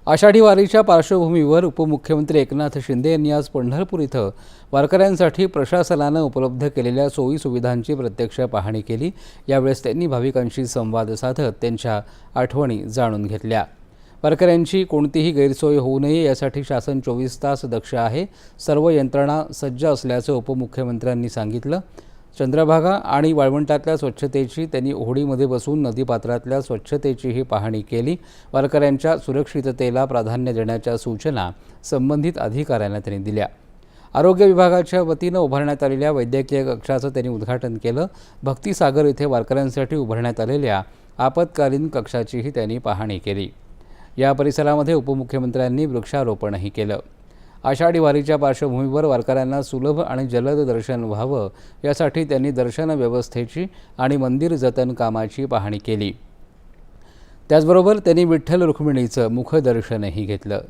आषाढी वारीच्या पार्श्वभूमीवर उपमुख्यमंत्री एकनाथ शिंदे यांनी आज पंढरपूर इथं वारकऱ्यांसाठी प्रशासनानं उपलब्ध केलेल्या सोयीसुविधांची प्रत्यक्ष पाहणी केली। यावेळेस त्यांनी भाविकांशी संवाद साधत त्यांच्या आठवणी जाणून घेतल्या। वारकऱ्यांची कोणतीही गैरसोय होऊ नये यासाठी शासन 24 तास दक्ष आहे। सर्व यंत्रणा सज्ज असल्याचं उपमुख्यमंत्र्यांनी सांगितलं। चंद्रभागा आणि वाळवंटातल्या स्वच्छतेची त्यांनी होडीमध्ये बसून नदीपात्रातल्या स्वच्छतेचीही पाहणी केली। वारकऱ्यांच्या सुरक्षिततेला प्राधान्य देण्याच्या सूचना संबंधित अधिकाऱ्यांना त्यांनी दिल्या। आरोग्य विभागाच्या वतीनं उभारण्यात आलेल्या वैद्यकीय कक्षाचं त्यांनी उद्घाटन केलं। भक्तिसागर इथे वारकऱ्यांसाठी उभारण्यात आलेल्या आपत्कालीन कक्षाचीही त्यांनी पाहणी केली। या परिसरामध्ये उपमुख्यमंत्र्यांनी वृक्षारोपणही केलं। आषाढी वारीच्या पार्श्वभूमीवर वारकऱ्यांना सुलभ आणि जलद दर्शन व्हावं यासाठी त्यांनी दर्शन व्यवस्थेची आणि मंदिर जतन कामाची पाहणी केली। त्याचबरोबर त्यांनी विठ्ठल रुक्मिणीचं मुखदर्शनही घेतलं।